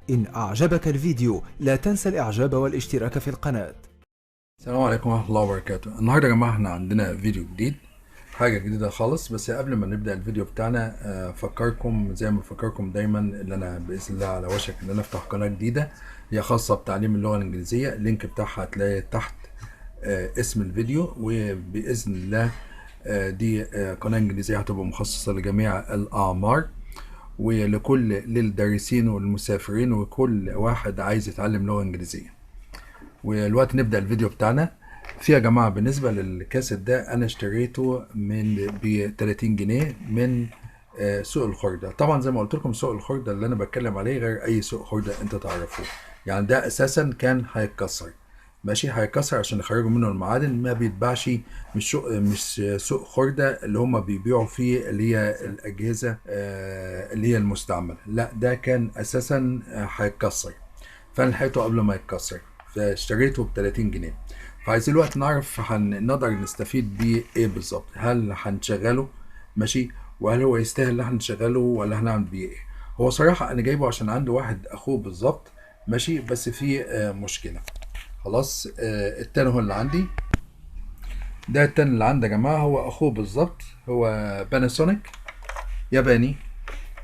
إن أعجبك الفيديو لا تنسى الإعجاب والاشتراك في القناة. السلام عليكم ورحمة الله وبركاته. النهاردة يا جماعة احنا عندنا فيديو جديد، حاجة جديدة خالص. بس قبل ما نبدأ الفيديو بتاعنا فكركم زي ما بفكركم دايما ان انا بإذن الله على وشك ان انا افتح قناة جديدة هي خاصة بتعليم اللغة الإنجليزية. اللينك بتاعها هتلاقي تحت اسم الفيديو، وبإذن الله دي قناة إنجليزية هتبقى مخصصة لجميع الأعمار للدارسين والمسافرين وكل واحد عايز يتعلم لغة إنجليزية. والوقت نبدأ الفيديو بتاعنا. في يا جماعة بالنسبة للكاسيت ده أنا اشتريته ب 30 جنيه من سوق الخردة. طبعا زي ما قلت لكم سوق الخردة اللي أنا بتكلم عليه غير أي سوق خردة أنت تعرفوه. يعني ده أساسا كان هيتكسر، ماشي، هيتكسر عشان يخرجوا منه المعادن. ما بيتباعش مش سوق خردة اللي هم بيبيعوا فيه اللي هي الأجهزة اللي هي المستعملة. لا، ده كان أساسا هيتكسر، فأنا لحقته قبل ما يتكسر فاشتريته ب 30 جنيه. فعايزين الوقت نعرف هنقدر نستفيد بيه ايه بالظبط. هل هنشغله ماشي، وهل هو يستاهل ان احنا نشغله، ولا هنعمل بيه ايه؟ هو صراحة انا جايبه عشان عنده واحد اخوه بالظبط ماشي، بس في مشكلة. خلاص التاني هو اللي عندي، ده التاني اللي عندي يا جماعة هو اخوه بالظبط. هو باناسونيك ياباني،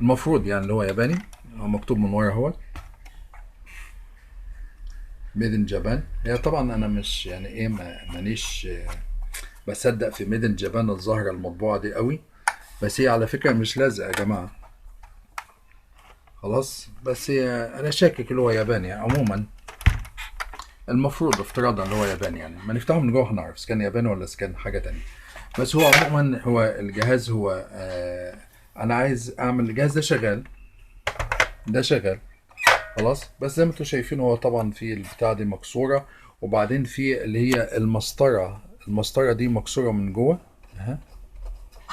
المفروض يعني اللي هو ياباني، هو مكتوب من ورا هو ميد ان جابان. هي طبعا انا مش يعني ايه مانيش بصدق في ميد ان جابان الظاهره المطبوعه دي قوي، بس هي على فكره مش لازقه يا جماعه. خلاص، بس هي انا شاكك اللي هو ياباني عموما. المفروض افتراضا اللي هو ياباني، يعني ما نفتحه من جوه هنعرف اذا كان ياباني ولا اذا كان حاجه تانية. بس هو عموما هو الجهاز هو انا عايز اعمل الجهاز ده شغال، ده شغال خلاص. بس زي ما انتم شايفين هو طبعا في البتاعه دي مكسوره، وبعدين في اللي هي المسطره دي مكسوره من جوه اها،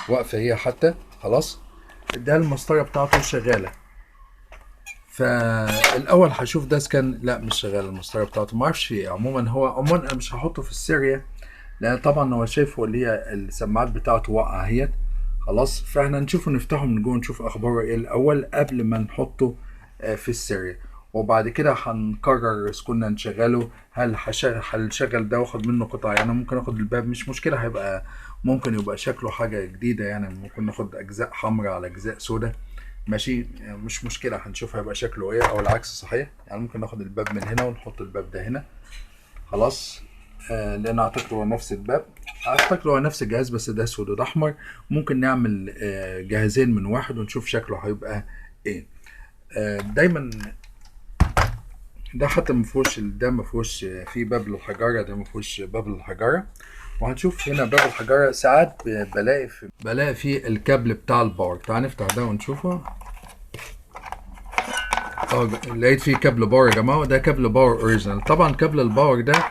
واقفه هي حتى. خلاص، ده المسطره بتاعته شغاله. فالاول هشوف ده كان لا مش شغال المسطره بتاعته، ما اعرفش ايه. عموما انا مش هحطه في السيريا، لان طبعا هو شايفه اللي هي السماعات بتاعته واقعه اهيت. خلاص، فاحنا نشوفه نفتحه من جوه نشوف اخباره ايه الاول قبل ما نحطه في السيريا. وبعد كده هنقرر اذا كنا نشغله. هنشغل ده واخد منه قطع، يعني ممكن اخد الباب مش مشكله، هيبقى ممكن يبقى شكله حاجه جديده، يعني ممكن ناخد اجزاء حمراء على اجزاء سوداء ماشي، يعني مش مشكله، هنشوف هيبقى شكله ايه، او العكس صحيح. يعني ممكن ناخد الباب من هنا ونحط الباب ده هنا. خلاص، لان اعتقد هو نفس الباب، اعتقد هو نفس الجهاز بس ده اسود وده احمر. ممكن نعمل جهازين من واحد ونشوف شكله هيبقى ايه. دايما ده حتى ما فيهوش، ده ما فيهوش في باب للحجاره، ده ما فيهوش باب للحجاره. وهنشوف هنا باب الحجاره ساعات بلاقي في الكابل بتاع الباور. تعال نفتح ده ونشوفه. لقيت فيه كابل باور يا جماعه، وده كابل باور اوريجينال. طبعا كابل الباور ده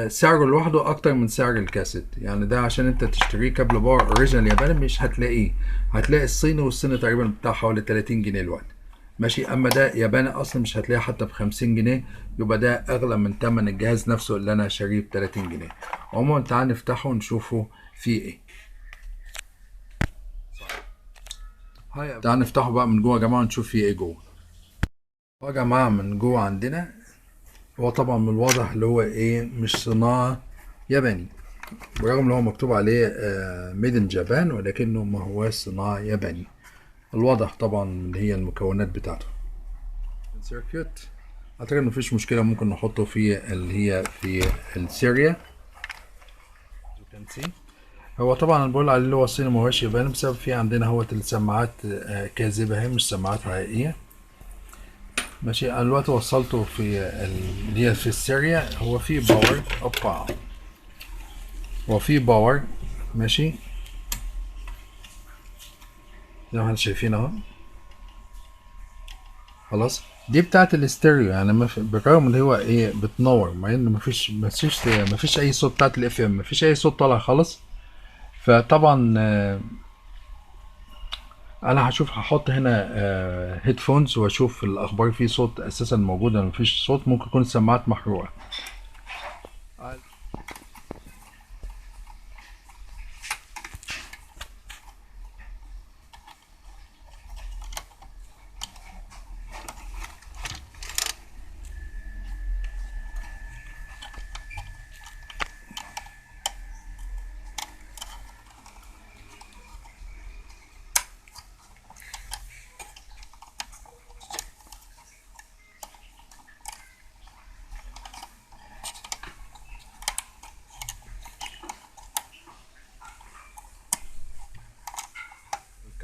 سعره لوحده اكتر من سعر الكاسيت. يعني ده عشان انت تشتريه كابل باور اوريجينال ياباني مش هتلاقيه، هتلاقي الصيني، والصيني تقريبا بتاع حوالي 30 جنيه الوقت ماشي. اما ده ياباني اصلا مش هتلاقيه حتى ب 50 جنيه، يبقى ده اغلى من ثمن الجهاز نفسه اللي انا شاريه ب 30 جنيه. عموما تعال نفتحه ونشوفه فيه ايه. تعال نفتحه بقى من جوه يا جماعه ونشوف فيه ايه جوه. يا جماعه من جوه عندنا، هو طبعا من الواضح اللي هو ايه مش صناعه ياباني، برغم ان هو مكتوب عليه ميد ان جابان، ولكنه ما هو صناعة ياباني. الواضح طبعا اللي هي المكونات بتاعته. السيركت اعتقد مفيش مشكلة، ممكن نحطه في اللي هي في السيريا. هو طبعا انا بقول عليه اللي هو الصيني ما هوش ياباني بسبب في عندنا هو السماعات كاذبة، هي مش سماعات حقيقية ماشي. انا دلوقتي وصلته في اللي هي في السيريا. هو في باور اوبا، هو في باور ماشي زي ما احنا شايفين اهو. خلاص، دي بتاعت الاستيريو، يعني ما في، بالرغم ان هو ايه بتنور، مع ان مفيش اي صوت بتاعت الاف ام، مفيش اي صوت طالع خالص. فطبعا انا هحط هنا هيدفونز واشوف الاخبار في صوت اساسا موجود ولا مفيش صوت. ممكن يكون السماعات محروقه.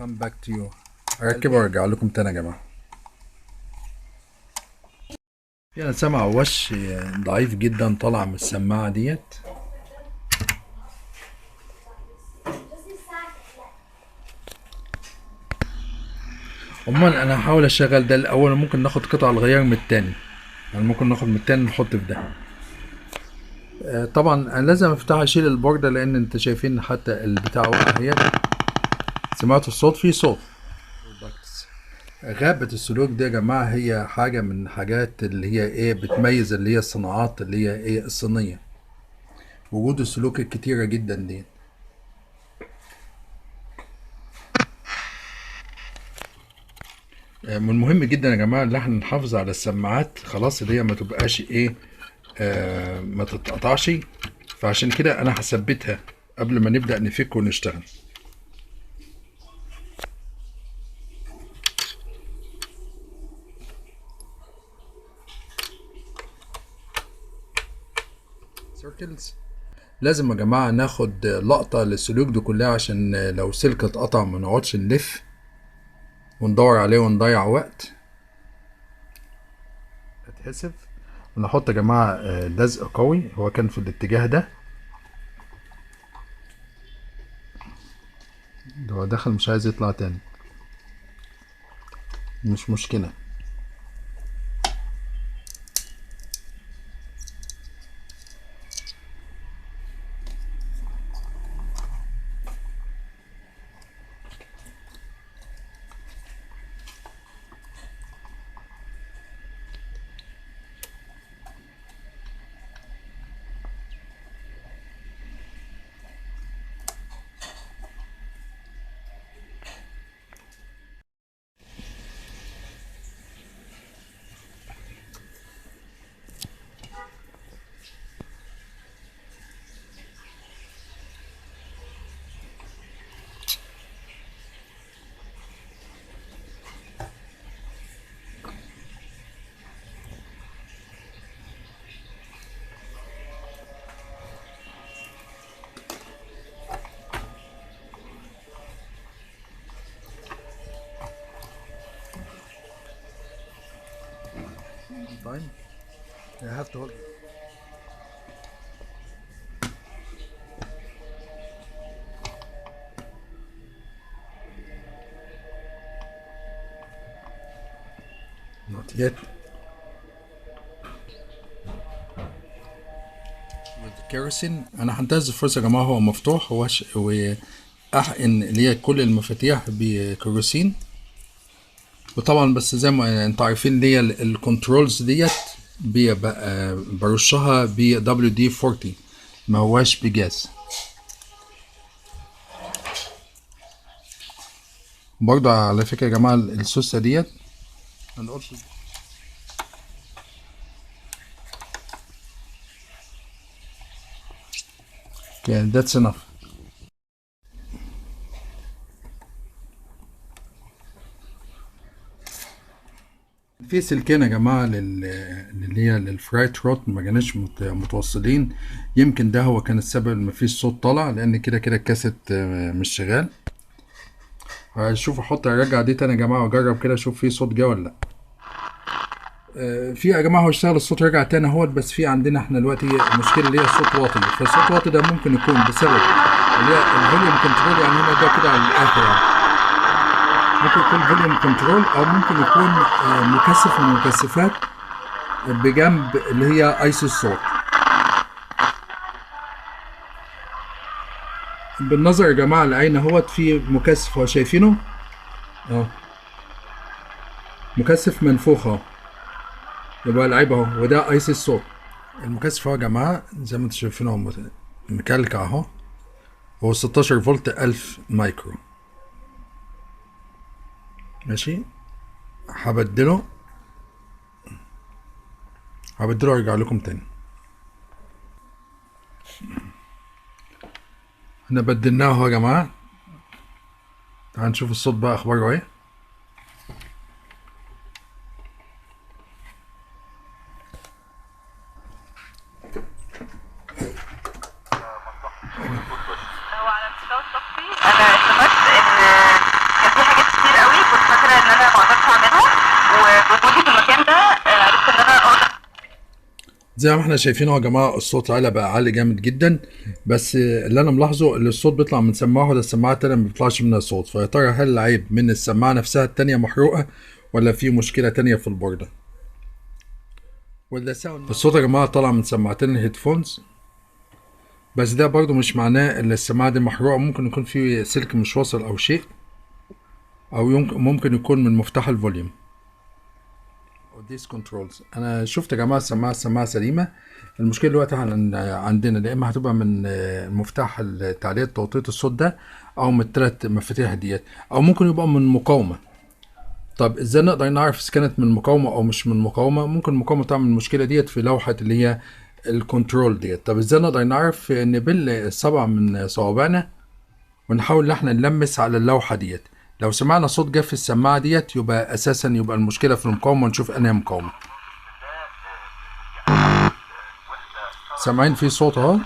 come back to you. اركبه وارجع لكم تاني يا جماعه. في انا سامع وش ضعيف جدا طالع من السماعه ديت. عموما انا هحاول اشغل ده الاول، ممكن ناخد قطع الغيار من التاني، يعني ممكن ناخد من التاني نحط في ده. طبعا انا لازم افتح اشيل البوردة لان انت شايفين حتى البتاع وقع اهي. سمعتوا الصوت؟ فيه صوت. غابة السلوك دي يا جماعة هي حاجة من حاجات اللي هي ايه بتميز اللي هي الصناعات اللي هي ايه الصينية، وجود السلوك الكتيرة جدا دي. من المهم جدا يا جماعة ان احنا نحافظ على السماعات خلاص اللي هي ما تبقاش ايه ما تتقطعش. فعشان كده انا هثبتها قبل ما نبدأ نفك ونشتغل. سيركلز لازم يا جماعة ناخد لقطة للسلوك دي كلها عشان لو سلك اتقطع ما نقعدش نلف وندور عليه ونضيع وقت. اتحسب ونحط يا جماعة لزق قوي. هو كان في الاتجاه ده، ده هو دخل مش عايز يطلع تاني، مش مشكلة. Fine. I have to hold. Not yet. الكيروسين انا هنتهز الفرصه يا جماعه، هو مفتوح واحقن اللي هي كل المفاتيح بكيروسين. وطبعا بس زي ما انتوا عارفين اللي هي الكنترولز ديت برشها ب WD-40 ما هواش بجاز. برضه على فكره يا جماعه السوسه ديت هنقول okay, that's enough. في سلكين يا جماعه اللي هي للفرايت روت ما كانوش متوصلين. يمكن ده هو كان السبب ان مفيش صوت طالع، لان كده كده الكاسيت مش شغال. هشوف احط ارجع دي تاني يا جماعه واجرب كده اشوف في صوت جه ولا لا. في يا جماعه هو اشتغل الصوت رجع تاني اهوت، بس في عندنا احنا دلوقتي مشكله اللي هي الصوت واطي. فالصوت واطي ده ممكن يكون بسبب اللي هي الفوليوم كنترول، يعني هنا ده كده على الاخر يعني. ممكن يكون فوليوم كنترول او ممكن يكون مكثف من المكثفات بجنب اللي هي ايس الصوت. بالنظر يا جماعه العين اهوت في مكثف اهو شايفينه اهو، مكثف منفوخ اهو، يبقى العيب اهو، وده ايس الصوت. المكثف اهو يا جماعه زي ما انتم شايفين اهو مكلكع اهو، هو 16 فولت 1000 مايكرو. ماشي، هبدله وارجع لكم تاني. احنا بدلناه اهو يا جماعه. تعالوا نشوف الصوت بقى اخباره ايه. هو على مستوى الشخصي انا اعتمدت ان بوجودي في المكان ده عرفت ان انا اقدر. زي ما احنا شايفين يا جماعه الصوت عالي بقى عالي جامد جدا، بس اللي انا ملاحظه ان الصوت بيطلع من سماعه واحده، السماعه التانيه ما بيطلعش منها صوت. فيا ترى هل العيب من السماعه نفسها التانيه محروقه ولا في مشكله تانيه في البورده؟ الصوت يا جماعه طالع من سماعتين الهيدفونز، بس ده برضو مش معناه ان السماعه دي محروقه. ممكن يكون في سلك مش واصل او شيء، او ممكن يكون من مفتاح الفوليوم. كنترولز انا شفت يا جماعه السماعه سليمه. المشكله دلوقتي عندنا يا اما هتبقى من مفتاح تعليق توطيط الصوت ده، او من الثلاث مفاتيح ديت، او ممكن يبقى من مقاومه. طب ازاي نقدر نعرف اذا كانت من مقاومه او مش من مقاومه؟ ممكن المقاومه تعمل المشكله ديت في لوحه اللي هي الكنترول ديت. طب ازاي نقدر نعرف؟ نبل الصبع من صوابعنا ونحاول ان احنا نلمس على اللوحه ديت. لو سمعنا صوت جه في السماعه ديت يبقى اساسا المشكله في المقاومه، ونشوف انهي مقاومه. سامعين في صوت اهو.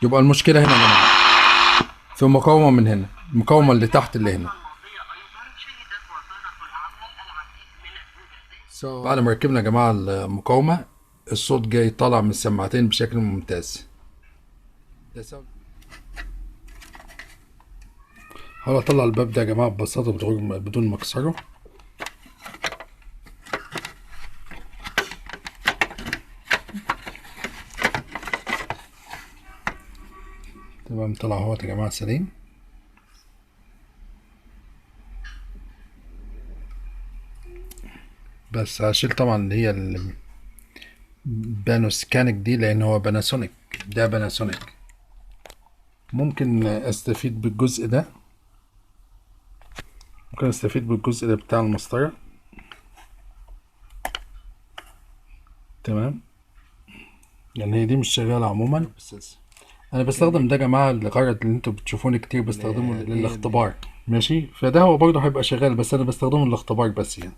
يبقى المشكله هنا يا جماعه في مقاومه من هنا، المقاومه اللي تحت اللي هنا. بعد ما ركبنا يا جماعه المقاومه، الصوت جاي طالع من السماعتين بشكل ممتاز. هحاول اطلع الباب ده يا جماعه ببساطه بدون ما اكسره. تمام، طلع اهوت يا جماعه سليم. بس هشيل طبعا اللي هي البانوسكانيك دي، لان هو باناسونيك، ده باناسونيك. ممكن استفيد بالجزء ده، بتاع المسطره. تمام، يعني هي دي مش شغاله عموما. انا بستخدم ده يا جماعه لغرض اللي انتوا بتشوفوني كتير بستخدمه للاختبار. ماشي، فده هو برضه هيبقى شغال، بس انا بستخدمه للاختبار بس يعني.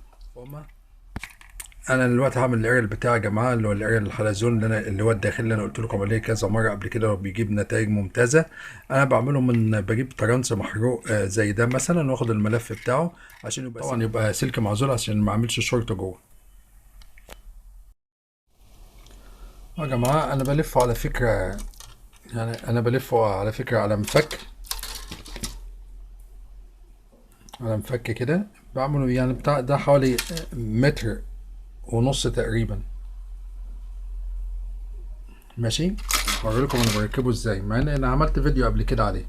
انا دلوقتي هعمل الاريال بتاعي يا جماعه، اللي هو الاريال الحلزون اللي هو الداخلي، اللي انا قلت لكم عليه كذا مره قبل كده وبيجيب نتائج ممتازه. انا بعمله بجيب ترانس محروق زي ده مثلا، واخد الملف بتاعه عشان يبقى طبعا يبقى سلك معزول عشان ما اعملش شورت جوه. يا جماعه انا بلفه على فكره، على مفك كده، بعمله يعني بتاع ده حوالي 1.5 متر تقريبا. ماشي، هوريلكم انا بركبه ازاي، مع ان انا عملت فيديو قبل كده عليه.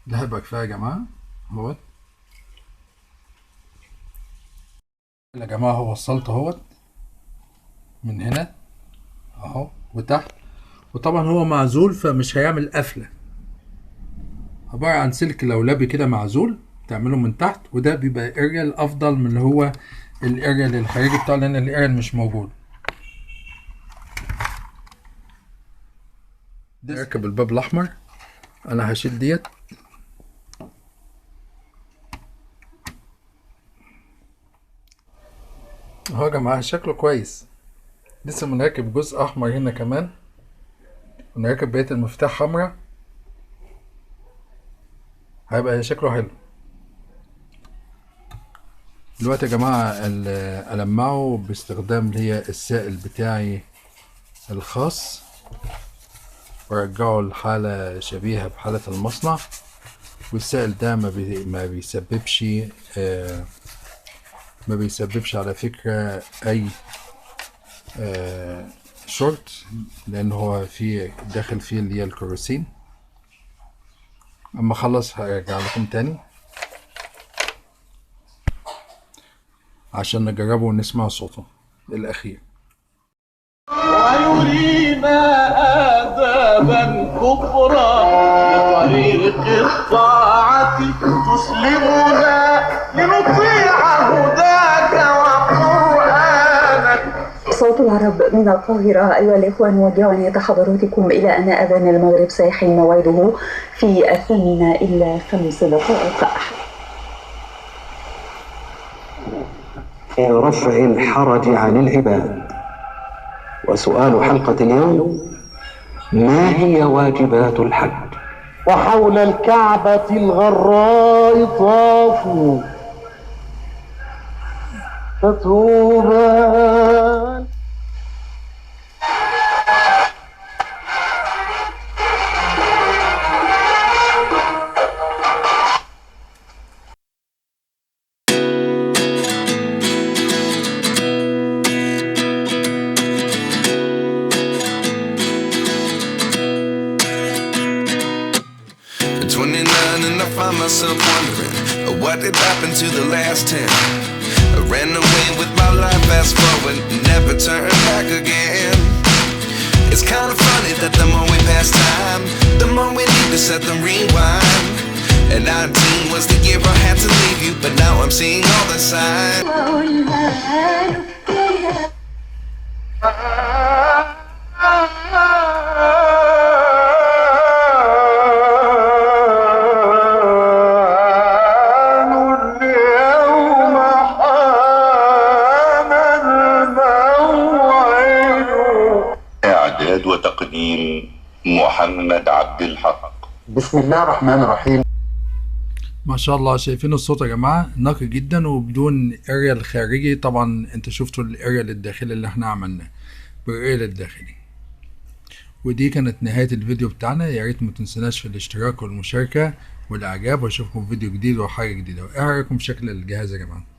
ده هيبقى كفايه يا جماعه اهوت. يا جماعه هو وصلت اهوت من هنا اهو وتحت، وطبعا هو معزول فمش هيعمل قفله. عباره عن سلك لولبي كده معزول، تعمله من تحت، وده بيبقى اريال افضل من اللي هو الاريال الخارجي بتاعه، لان الاريال مش موجود. اركب الباب الاحمر. انا هشيل ديت اهو يا جماعه، شكله كويس. لسه بنركب جزء احمر هنا كمان، ونركب بقيه المفتاح حمراء، هيبقى شكله حلو. دلوقتي يا جماعه ألمعه باستخدام اللي هي السائل بتاعي الخاص، وارجعه لحاله شبيهه بحاله المصنع. والسائل ده ما بيسببش على فكرة اي شورت، لان هو داخل فيه اللي هي الكروسين. اما اخلص هرجع لكم تاني عشان نجربه ونسمع صوته الاخير. ويرينا آدابا كبرى لطريق الطاعة تسلمنا لنطيع هداك وقرآنك. صوت العرب من القاهرة. أيها الإخوة، نودعني حضراتكم إلى أن أذان المغرب سيحين موعده في 8:05. رفع الحرج عن العباد. وسؤال حلقة اليوم: ما هي واجبات الحج؟ وحول الكعبة الغراء طافوا فتوبى. At 29 and I find myself wondering what did happen to the last 10. I ran away with my life, fast forward, never turn back again. It's kind of funny that the more we pass time, the more we need to set the rewind. And 19 was the year I had to leave you, but now I'm seeing all the signs. إعداد وتقديم محمد عبد الحق. بسم الله الرحمن الرحيم. ما شاء الله، شايفين الصوت يا جماعة نقي جدا وبدون اريال خارجي. طبعا انت شفتوا الاريال الداخلي اللي احنا عملناه بالاريال الداخلي. ودي كانت نهاية الفيديو بتاعنا. يا ريت ما تنسوناش في الاشتراك والمشاركة والاعجاب، واشوفكم في فيديو جديد وحاجة جديدة. ايه رأيكم في شكل الجهاز يا جماعة؟